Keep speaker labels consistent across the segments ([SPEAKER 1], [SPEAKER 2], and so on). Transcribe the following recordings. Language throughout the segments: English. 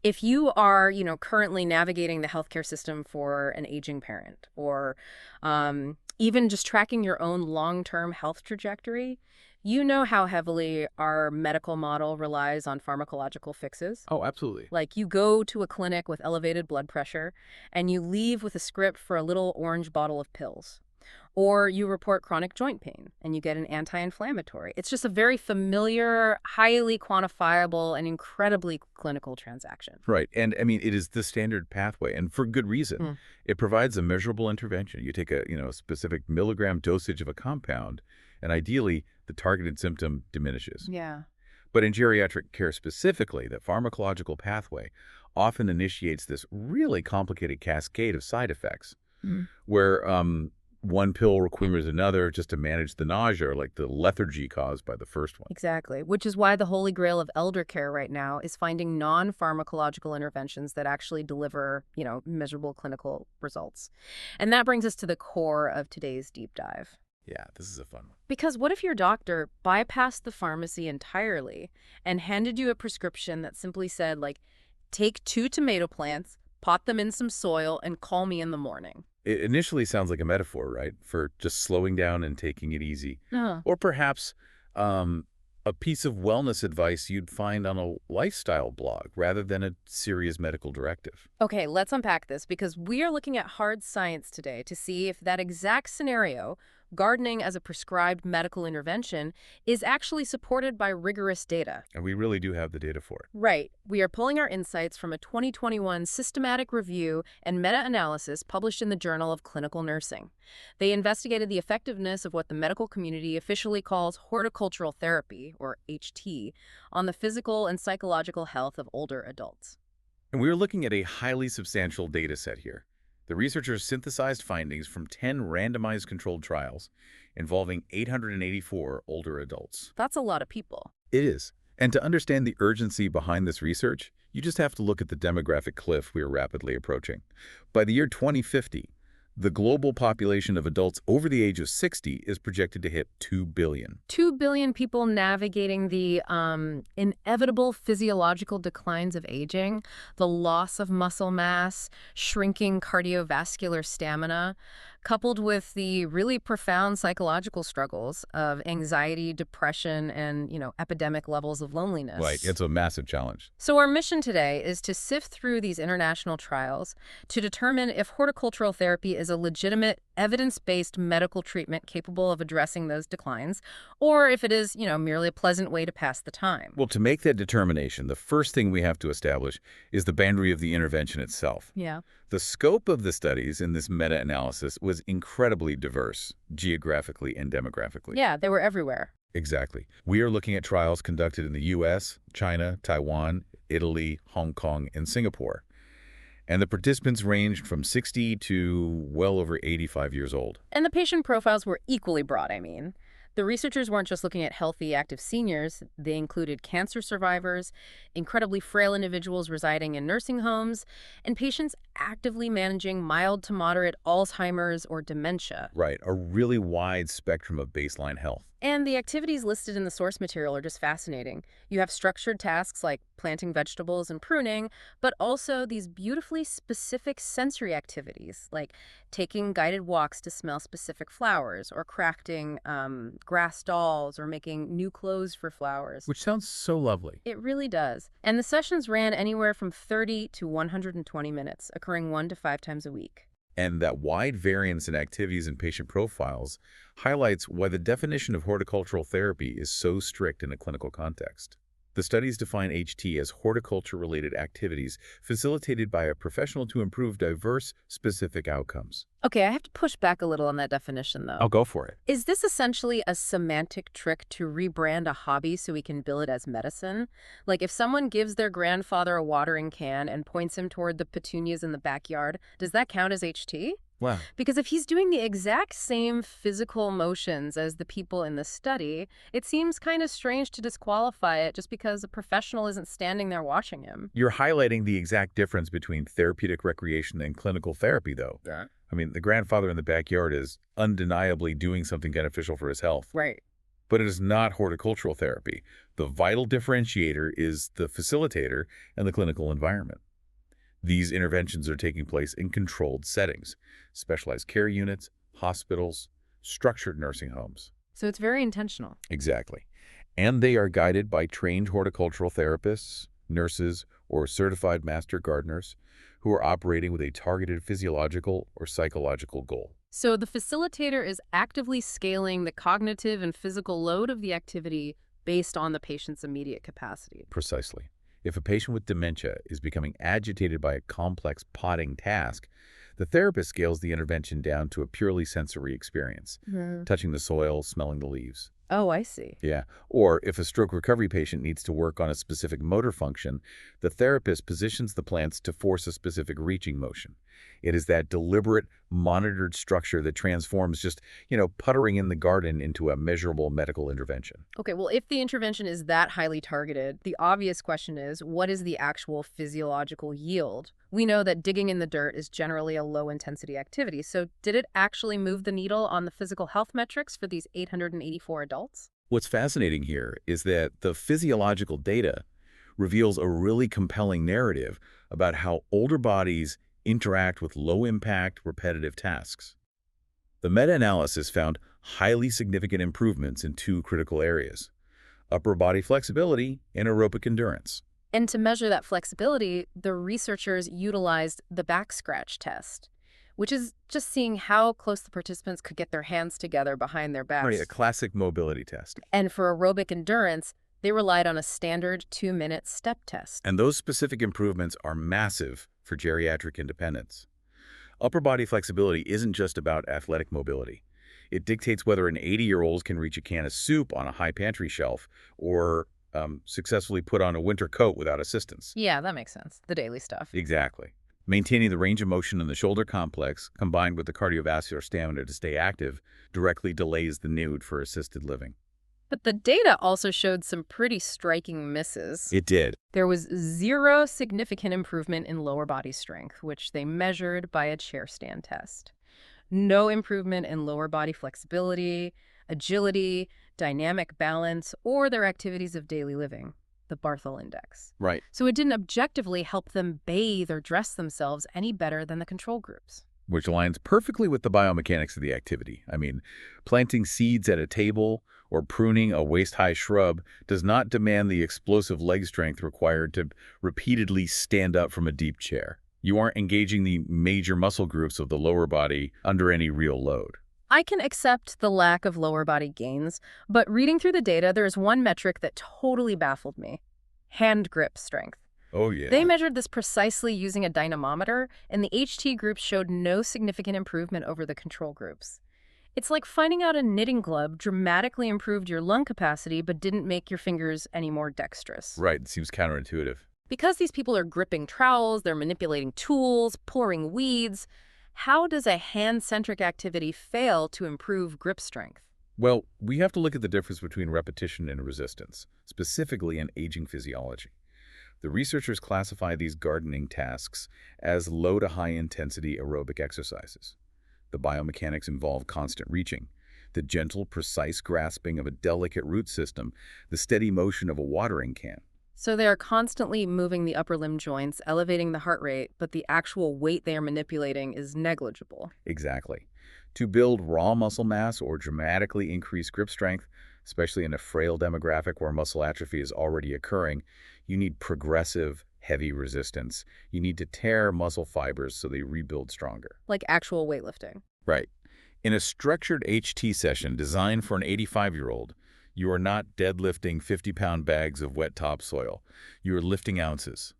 [SPEAKER 1] If you are, currently navigating the healthcare system for an aging parent or even just tracking your own long-term health trajectory, you know how heavily our medical model relies on pharmacological fixes.
[SPEAKER 2] Oh, absolutely.
[SPEAKER 1] Like you go to a clinic with elevated blood pressure and you leave with a script for a little orange bottle of pills. Or you report chronic joint pain and you get an anti-inflammatory. It's just a very familiar, highly quantifiable, and incredibly clinical transaction.
[SPEAKER 2] Right. And I mean, it is the standard pathway, and for good reason.
[SPEAKER 1] Mm.
[SPEAKER 2] It provides a measurable intervention. You take a specific milligram dosage of a compound, and ideally, the targeted symptom diminishes.
[SPEAKER 1] Yeah.
[SPEAKER 2] But in geriatric care specifically, the pharmacological pathway often initiates this really complicated cascade of side effects, where one pill requires another just to manage the nausea, like the lethargy caused by the first one.
[SPEAKER 1] Exactly, which is why the holy grail of elder care right now is finding non-pharmacological interventions that actually deliver, measurable clinical results. And that brings us to the core of today's deep dive.
[SPEAKER 2] Yeah, this is a fun one.
[SPEAKER 1] Because what if your doctor bypassed the pharmacy entirely and handed you a prescription that simply said, like, take 2 tomato plants, pot them in some soil, and call me in the morning?
[SPEAKER 2] It initially sounds like a metaphor, right, for just slowing down and taking it easy.
[SPEAKER 1] Uh,
[SPEAKER 2] Or perhaps a piece of wellness advice you'd find on a lifestyle blog rather than a serious medical directive.
[SPEAKER 1] Okay, let's unpack this because we are looking at hard science today to see if that exact scenario, gardening as a prescribed medical intervention, is actually supported by rigorous data.
[SPEAKER 2] And we really do have the data for it.
[SPEAKER 1] Right. We are pulling our insights from a 2021 systematic review and meta-analysis published in the Journal of Clinical Nursing. They investigated the effectiveness of what the medical community officially calls horticultural therapy, or HT, on the physical and psychological health of older adults.
[SPEAKER 2] And we're looking at a highly substantial data set here. The researchers synthesized findings from 10 randomized controlled trials involving 884 older adults.
[SPEAKER 1] That's a lot of people.
[SPEAKER 2] It is. And to understand the urgency behind this research, you just have to look at the demographic cliff we are rapidly approaching. By the year 2050, the global population of adults over the age of 60 is projected to hit 2 billion.
[SPEAKER 1] 2 billion people navigating the inevitable physiological declines of aging, the loss of muscle mass, shrinking cardiovascular stamina, coupled with the really profound psychological struggles of anxiety, depression, and, epidemic levels of loneliness.
[SPEAKER 2] Right, it's a massive challenge.
[SPEAKER 1] So our mission today is to sift through these international trials to determine if horticultural therapy is a legitimate, evidence-based medical treatment capable of addressing those declines, or if it is, merely a pleasant way to pass the time.
[SPEAKER 2] Well, to make that determination, the first thing we have to establish is the boundary of the intervention itself.
[SPEAKER 1] Yeah.
[SPEAKER 2] The scope of the studies in this meta-analysis was incredibly diverse, geographically and demographically.
[SPEAKER 1] Yeah, they were everywhere.
[SPEAKER 2] Exactly. We are looking at trials conducted in the U.S., China, Taiwan, Italy, Hong Kong, and Singapore. And the participants ranged from 60 to well over 85 years old.
[SPEAKER 1] And the patient profiles were equally broad, I mean. The researchers weren't just looking at healthy, active seniors. They included cancer survivors, incredibly frail individuals residing in nursing homes, and patients actively managing mild to moderate Alzheimer's or dementia.
[SPEAKER 2] Right, a really wide spectrum of baseline health.
[SPEAKER 1] And the activities listed in the source material are just fascinating. You have structured tasks like planting vegetables and pruning, but also these beautifully specific sensory activities like taking guided walks to smell specific flowers or crafting grass dolls or making new clothes for flowers.
[SPEAKER 2] Which sounds so lovely.
[SPEAKER 1] It really does. And the sessions ran anywhere from 30 to 120 minutes, occurring 1 to 5 times a week.
[SPEAKER 2] And that wide variance in activities and patient profiles highlights why the definition of horticultural therapy is so strict in a clinical context. The studies define HT as horticulture-related activities facilitated by a professional to improve diverse, specific outcomes.
[SPEAKER 1] Okay, I have to push back a little on that definition, though.
[SPEAKER 2] I'll go for it.
[SPEAKER 1] Is this essentially a semantic trick to rebrand a hobby so we can bill it as medicine? Like if someone gives their grandfather a watering can and points him toward the petunias in the backyard, does that count as HT?
[SPEAKER 2] Wow.
[SPEAKER 1] Because if he's doing the exact same physical motions as the people in the study, it seems kind of strange to disqualify it just because a professional isn't standing there watching him.
[SPEAKER 2] You're highlighting the exact difference between therapeutic recreation and clinical therapy, though.
[SPEAKER 3] Yeah.
[SPEAKER 2] I mean, the grandfather in the backyard is undeniably doing something beneficial for his health.
[SPEAKER 1] Right.
[SPEAKER 2] but it is not horticultural therapy. The vital differentiator is the facilitator and the clinical environment. These interventions are taking place in controlled settings, specialized care units, hospitals, structured nursing homes.
[SPEAKER 1] So it's very intentional.
[SPEAKER 2] Exactly. And they are guided by trained horticultural therapists, nurses, or certified master gardeners who are operating with a targeted physiological or psychological goal.
[SPEAKER 1] So the facilitator is actively scaling the cognitive and physical load of the activity based on the patient's immediate capacity.
[SPEAKER 2] Precisely. If a patient with dementia is becoming agitated by a complex potting task, the therapist scales the intervention down to a purely sensory experience, touching the soil, smelling the leaves.
[SPEAKER 1] Oh, I see.
[SPEAKER 2] Yeah. Or if a stroke recovery patient needs to work on a specific motor function, the therapist positions the plants to force a specific reaching motion. It is that deliberate, monitored structure that transforms just, puttering in the garden into a measurable medical intervention.
[SPEAKER 1] Okay, well, if the intervention is that highly targeted, the obvious question is, what is the actual physiological yield? We know that digging in the dirt is generally a low-intensity activity, so did it actually move the needle on the physical health metrics for these 884 adults?
[SPEAKER 2] What's fascinating here is that the physiological data reveals a really compelling narrative about how older bodies interact with low-impact, repetitive tasks. The meta-analysis found highly significant improvements in two critical areas: upper body flexibility and aerobic endurance.
[SPEAKER 1] And to measure that flexibility, the researchers utilized the back scratch test, which is just seeing how close the participants could get their hands together behind their backs.
[SPEAKER 2] Right, a classic mobility test.
[SPEAKER 1] And for aerobic endurance, they relied on a standard 2-minute step test.
[SPEAKER 2] And those specific improvements are massive for geriatric independence. Upper body flexibility isn't just about athletic mobility. It dictates whether an 80-year-old can reach a can of soup on a high pantry shelf or successfully put on a winter coat without assistance.
[SPEAKER 1] Yeah, that makes sense. The daily stuff.
[SPEAKER 2] Exactly. Maintaining the range of motion in the shoulder complex, combined with the cardiovascular stamina to stay active, directly delays the need for assisted living.
[SPEAKER 1] But the data also showed some pretty striking misses.
[SPEAKER 2] It did.
[SPEAKER 1] There was zero significant improvement in lower body strength, which they measured by a chair stand test. No improvement in lower body flexibility, agility, dynamic balance, or their activities of daily living, the Barthel Index.
[SPEAKER 2] Right.
[SPEAKER 1] So it didn't objectively help them bathe or dress themselves any better than the control groups.
[SPEAKER 2] Which aligns perfectly with the biomechanics of the activity. I mean, planting seeds at a table or pruning a waist-high shrub does not demand the explosive leg strength required to repeatedly stand up from a deep chair. You aren't engaging the major muscle groups of the lower body under any real load.
[SPEAKER 1] I can accept the lack of lower body gains, but reading through the data, there's one metric that totally baffled me: hand grip strength.
[SPEAKER 2] Oh, yeah.
[SPEAKER 1] They measured this precisely using a dynamometer, and the HT group showed no significant improvement over the control groups. It's like finding out a knitting glove dramatically improved your lung capacity but didn't make your fingers any more dexterous.
[SPEAKER 2] Right. It seems counterintuitive.
[SPEAKER 1] Because these people are gripping trowels, they're manipulating tools, pouring weeds, how does a hand-centric activity fail to improve grip strength?
[SPEAKER 2] Well, we have to look at the difference between repetition and resistance, specifically in aging physiology. The researchers classify these gardening tasks as low to high intensity aerobic exercises. The biomechanics involve constant reaching, the gentle, precise grasping of a delicate root system, the steady motion of a watering can.
[SPEAKER 1] So they are constantly moving the upper limb joints, elevating the heart rate, but the actual weight they are manipulating is negligible.
[SPEAKER 2] Exactly. To build raw muscle mass or dramatically increase grip strength, especially in a frail demographic where muscle atrophy is already occurring, you need progressive, heavy resistance. You need to tear muscle fibers so they rebuild stronger.
[SPEAKER 1] Like actual weightlifting.
[SPEAKER 2] Right. In a structured HT session designed for an 85-year-old, you are not deadlifting 50-pound bags of wet topsoil. You are lifting ounces.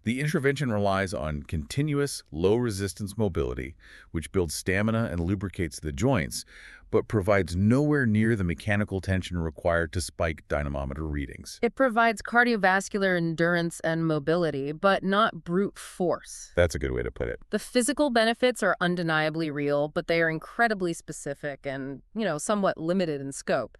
[SPEAKER 2] The intervention relies on continuous, low-resistance mobility, which builds stamina and lubricates the joints, but provides nowhere near the mechanical tension required to spike dynamometer readings.
[SPEAKER 1] It provides cardiovascular endurance and mobility, but not brute force.
[SPEAKER 2] That's a good way to put it.
[SPEAKER 1] The physical benefits are undeniably real, but they are incredibly specific and, somewhat limited in scope.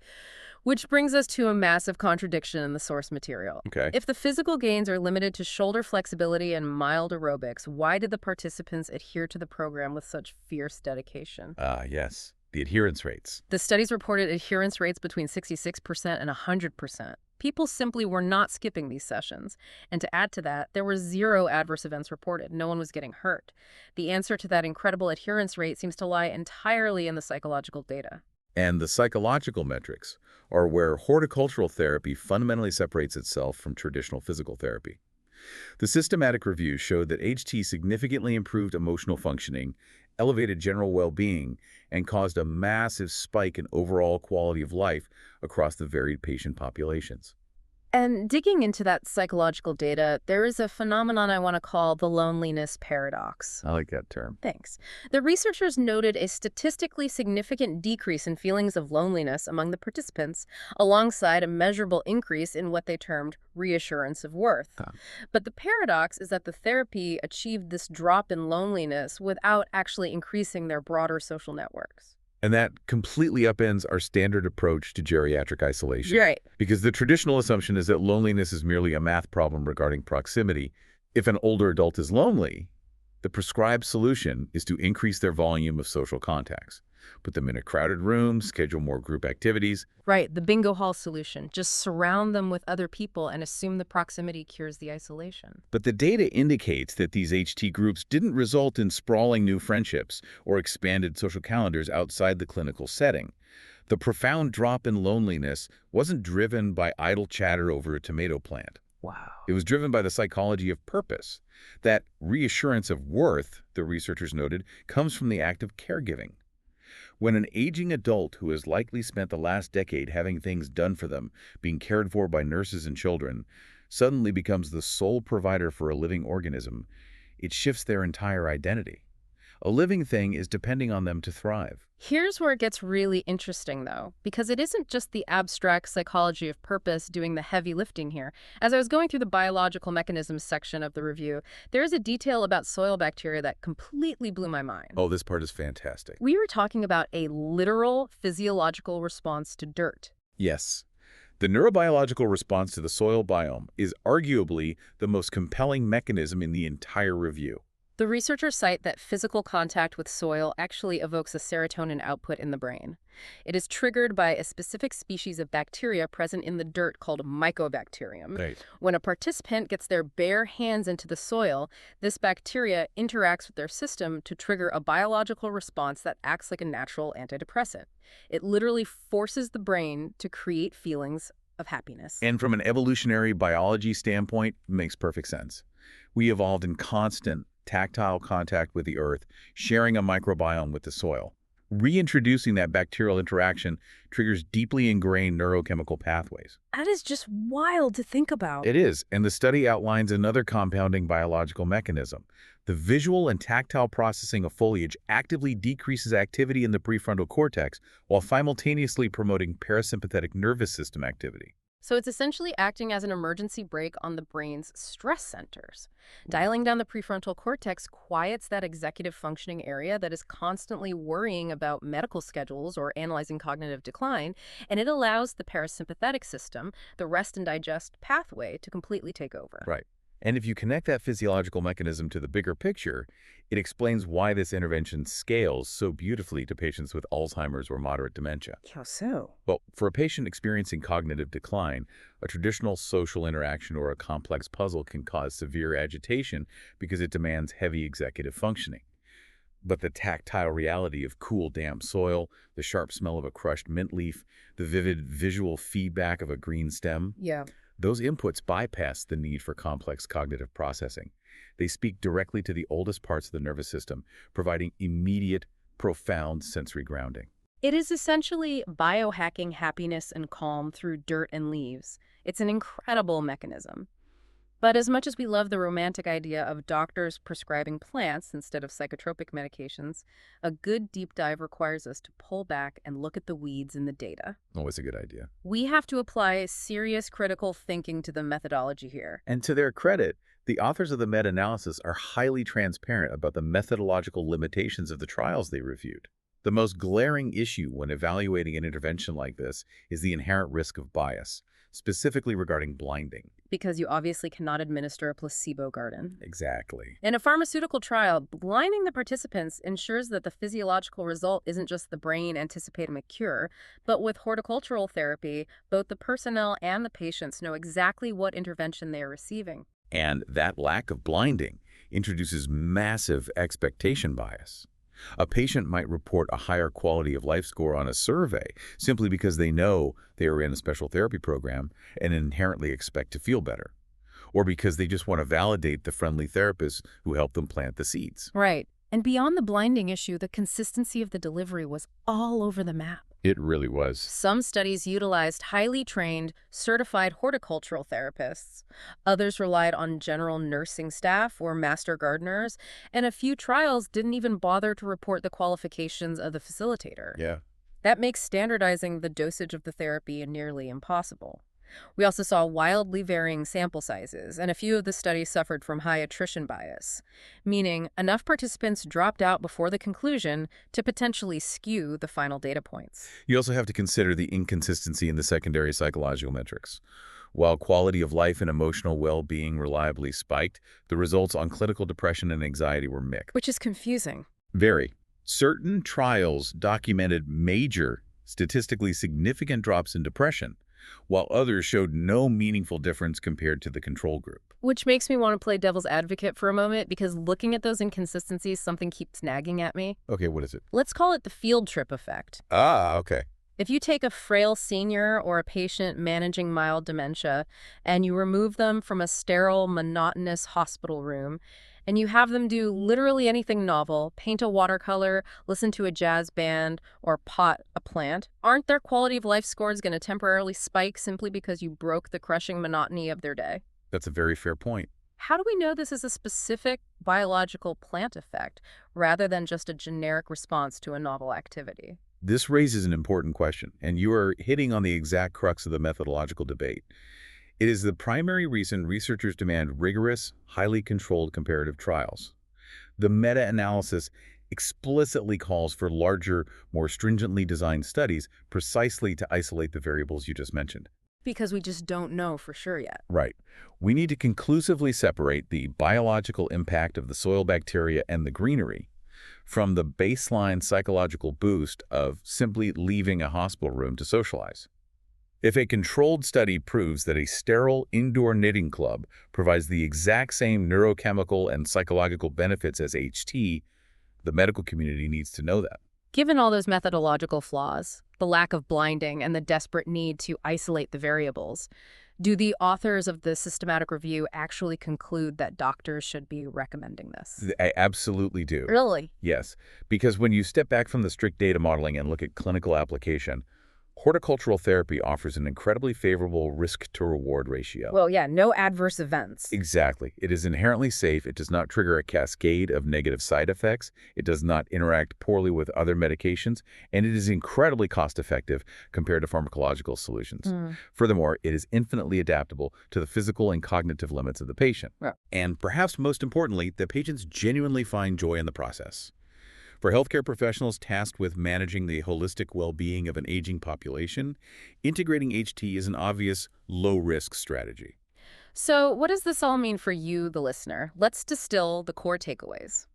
[SPEAKER 1] Which brings us to a massive contradiction in the source material.
[SPEAKER 2] Okay.
[SPEAKER 1] If the physical gains are limited to shoulder flexibility and mild aerobics, why did the participants adhere to the program with such fierce dedication?
[SPEAKER 2] Yes. the adherence rates.
[SPEAKER 1] The studies reported adherence rates between 66% and 100%. People simply were not skipping these sessions. And to add to that, there were 0 adverse events reported. No one was getting hurt. The answer to that incredible adherence rate seems to lie entirely in the psychological data.
[SPEAKER 2] And the psychological metrics are where horticultural therapy fundamentally separates itself from traditional physical therapy. The systematic review showed that HT significantly improved emotional functioning, elevated general well-being, and caused a massive spike in overall quality of life across the varied patient populations.
[SPEAKER 1] And digging into that psychological data, there is a phenomenon I want to call the loneliness paradox.
[SPEAKER 2] I like that term.
[SPEAKER 1] Thanks. The researchers noted a statistically significant decrease in feelings of loneliness among the participants, alongside a measurable increase in what they termed reassurance of worth. But the paradox is that the therapy achieved this drop in loneliness without actually increasing their broader social networks.
[SPEAKER 2] And that completely upends our standard approach to geriatric isolation.
[SPEAKER 1] Right.
[SPEAKER 2] Because the traditional assumption is that loneliness is merely a math problem regarding proximity. If an older adult is lonely, the prescribed solution is to increase their volume of social contacts. Put them in a crowded room, schedule more group activities.
[SPEAKER 1] Right, the bingo hall solution. Just surround them with other people and assume the proximity cures the isolation.
[SPEAKER 2] But the data indicates that these HT groups didn't result in sprawling new friendships or expanded social calendars outside the clinical setting. The profound drop in loneliness wasn't driven by idle chatter over a tomato plant.
[SPEAKER 1] Wow.
[SPEAKER 2] It was driven by the psychology of purpose. That reassurance of worth, the researchers noted, comes from the act of caregiving. When an aging adult who has likely spent the last decade having things done for them, being cared for by nurses and children, suddenly becomes the sole provider for a living organism, it shifts their entire identity. A living thing is depending on them to thrive.
[SPEAKER 1] Here's where it gets really interesting, though, because it isn't just the abstract psychology of purpose doing the heavy lifting here. As I was going through the biological mechanisms section of the review, there is a detail about soil bacteria that completely blew my mind.
[SPEAKER 2] Oh, this part is fantastic.
[SPEAKER 1] We were talking about a literal physiological response to dirt.
[SPEAKER 2] Yes. The neurobiological response to the soil biome is arguably the most compelling mechanism in the entire review.
[SPEAKER 1] The researchers cite that physical contact with soil actually evokes a serotonin output in the brain. It is triggered by a specific species of bacteria present in the dirt called mycobacterium.
[SPEAKER 2] Right.
[SPEAKER 1] When a participant gets their bare hands into the soil, this bacteria interacts with their system to trigger a biological response that acts like a natural antidepressant. It literally forces the brain to create feelings of happiness.
[SPEAKER 2] And from an evolutionary biology standpoint, it makes perfect sense. We evolved in constant tactile contact with the earth, sharing a microbiome with the soil. Reintroducing that bacterial interaction triggers deeply ingrained neurochemical pathways.
[SPEAKER 1] That is just wild to think about.
[SPEAKER 2] It is, and the study outlines another compounding biological mechanism. The visual and tactile processing of foliage actively decreases activity in the prefrontal cortex while simultaneously promoting parasympathetic nervous system activity.
[SPEAKER 1] So it's essentially acting as an emergency brake on the brain's stress centers. Dialing down the prefrontal cortex quiets that executive functioning area that is constantly worrying about medical schedules or analyzing cognitive decline, and it allows the parasympathetic system, the rest and digest pathway, to completely take over.
[SPEAKER 2] Right. And if you connect that physiological mechanism to the bigger picture, it explains why this intervention scales so beautifully to patients with Alzheimer's or moderate dementia.
[SPEAKER 1] How so?
[SPEAKER 2] Well, for a patient experiencing cognitive decline, a traditional social interaction or a complex puzzle can cause severe agitation because it demands heavy executive functioning. But the tactile reality of cool, damp soil, the sharp smell of a crushed mint leaf, the vivid visual feedback of a green stem, those inputs bypass the need for complex cognitive processing. They speak directly to the oldest parts of the nervous system, providing immediate, profound sensory grounding.
[SPEAKER 1] It is essentially biohacking happiness and calm through dirt and leaves. It's an incredible mechanism. But as much as we love the romantic idea of doctors prescribing plants instead of psychotropic medications, a good deep dive requires us to pull back and look at the weeds in the data.
[SPEAKER 2] Always a good idea.
[SPEAKER 1] We have to apply serious critical thinking to the methodology here.
[SPEAKER 2] And to their credit, the authors of the meta-analysis are highly transparent about the methodological limitations of the trials they reviewed. The most glaring issue when evaluating an intervention like this is the inherent risk of bias. specifically regarding blinding.
[SPEAKER 1] Because you obviously cannot administer a placebo garden.
[SPEAKER 2] Exactly.
[SPEAKER 1] In a pharmaceutical trial, blinding the participants ensures that the physiological result isn't just the brain anticipating a cure, but with horticultural therapy, both the personnel and the patients know exactly what intervention they are receiving.
[SPEAKER 2] And that lack of blinding introduces massive expectation bias. A patient might report a higher quality of life score on a survey simply because they know they are in a special therapy program and inherently expect to feel better, or because they just want to validate the friendly therapist who helped them plant the seeds.
[SPEAKER 1] Right. And beyond the blinding issue, the consistency of the delivery was all over the map.
[SPEAKER 2] It really was.
[SPEAKER 1] Some studies utilized highly trained, certified horticultural therapists. Others relied on general nursing staff or master gardeners, and a few trials didn't even bother to report the qualifications of the facilitator.
[SPEAKER 2] Yeah.
[SPEAKER 1] That makes standardizing the dosage of the therapy nearly impossible. We also saw wildly varying sample sizes, and a few of the studies suffered from high attrition bias, meaning enough participants dropped out before the conclusion to potentially skew the final data points.
[SPEAKER 2] You also have to consider the inconsistency in the secondary psychological metrics. While quality of life and emotional well-being reliably spiked, the results on clinical depression and anxiety were mixed.
[SPEAKER 1] Which is confusing.
[SPEAKER 2] Very. Certain trials documented major, statistically significant drops in depression, while others showed no meaningful difference compared to the control group.
[SPEAKER 1] Which makes me want to play devil's advocate for a moment, because looking at those inconsistencies, something keeps nagging at me.
[SPEAKER 2] Okay, what is it?
[SPEAKER 1] Let's call it the field trip effect.
[SPEAKER 2] Ah, okay.
[SPEAKER 1] If you take a frail senior or a patient managing mild dementia and you remove them from a sterile, monotonous hospital room, and you have them do literally anything novel, paint a watercolor, listen to a jazz band, or pot a plant, aren't their quality of life scores going to temporarily spike simply because you broke the crushing monotony of their day?
[SPEAKER 2] That's a very fair point.
[SPEAKER 1] How do we know this is a specific biological plant effect rather than just a generic response to a novel activity?
[SPEAKER 2] This raises an important question, and you are hitting on the exact crux of the methodological debate. It is the primary reason researchers demand rigorous, highly controlled comparative trials. The meta-analysis explicitly calls for larger, more stringently designed studies precisely to isolate the variables you just mentioned.
[SPEAKER 1] Because we just don't know for sure yet.
[SPEAKER 2] Right. We need to conclusively separate the biological impact of the soil bacteria and the greenery from the baseline psychological boost of simply leaving a hospital room to socialize. If a controlled study proves that a sterile indoor knitting club provides the exact same neurochemical and psychological benefits as HT, the medical community needs to know that.
[SPEAKER 1] Given all those methodological flaws, the lack of blinding, and the desperate need to isolate the variables, do the authors of the systematic review actually conclude that doctors should be recommending this?
[SPEAKER 2] I absolutely do.
[SPEAKER 1] Really?
[SPEAKER 2] Yes, because when you step back from the strict data modeling and look at clinical application, horticultural therapy offers an incredibly favorable risk-to-reward ratio.
[SPEAKER 1] Well, yeah, no adverse events.
[SPEAKER 2] Exactly. It is inherently safe. It does not trigger a cascade of negative side effects. It does not interact poorly with other medications, and it is incredibly cost-effective compared to pharmacological solutions. Furthermore, it is infinitely adaptable to the physical and cognitive limits of the patient.
[SPEAKER 1] Yeah.
[SPEAKER 2] And perhaps most importantly, the patients genuinely find joy in the process. For healthcare professionals tasked with managing the holistic well-being of an aging population, integrating HT is an obvious low-risk strategy.
[SPEAKER 1] So what does this all mean for you, the listener? Let's distill the core takeaways.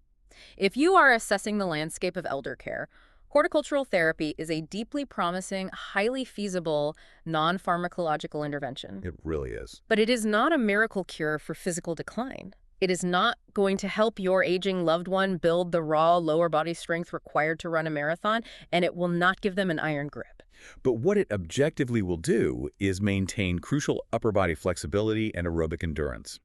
[SPEAKER 1] If you are assessing the landscape of elder care, horticultural therapy is a deeply promising, highly feasible, non-pharmacological intervention.
[SPEAKER 2] It really is.
[SPEAKER 1] But it is not a miracle cure for physical decline. It is not going to help your aging loved one build the raw lower body strength required to run a marathon, and it will not give them an iron grip.
[SPEAKER 2] But what it objectively will do is maintain crucial upper body flexibility and aerobic endurance.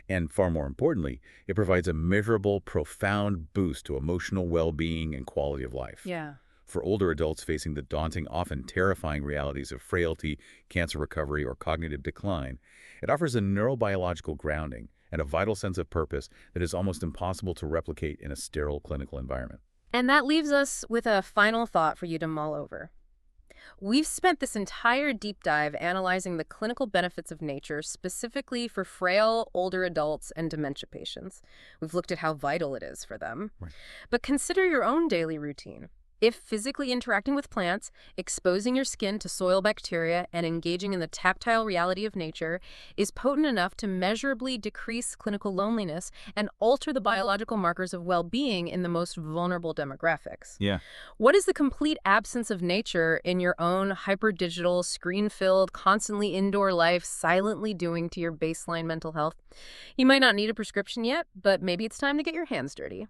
[SPEAKER 2] And far more importantly, it provides a measurable, profound boost to emotional well-being and quality of life.
[SPEAKER 1] Yeah.
[SPEAKER 2] For older adults facing the daunting, often terrifying realities of frailty, cancer recovery, or cognitive decline, it offers a neurobiological grounding and a vital sense of purpose that is almost impossible to replicate in a sterile clinical environment.
[SPEAKER 1] And that leaves us with a final thought for you to mull over. We've spent this entire deep dive analyzing the clinical benefits of nature specifically for frail, older adults and dementia patients. We've looked at how vital it is for them.
[SPEAKER 2] Right.
[SPEAKER 1] But consider your own daily routine. If physically interacting with plants, exposing your skin to soil bacteria, and engaging in the tactile reality of nature is potent enough to measurably decrease clinical loneliness and alter the biological markers of well-being in the most vulnerable demographics.
[SPEAKER 2] Yeah.
[SPEAKER 1] What is the complete absence of nature in your own hyper-digital, screen-filled, constantly indoor life silently doing to your baseline mental health? You might not need a prescription yet, but maybe it's time to get your hands dirty.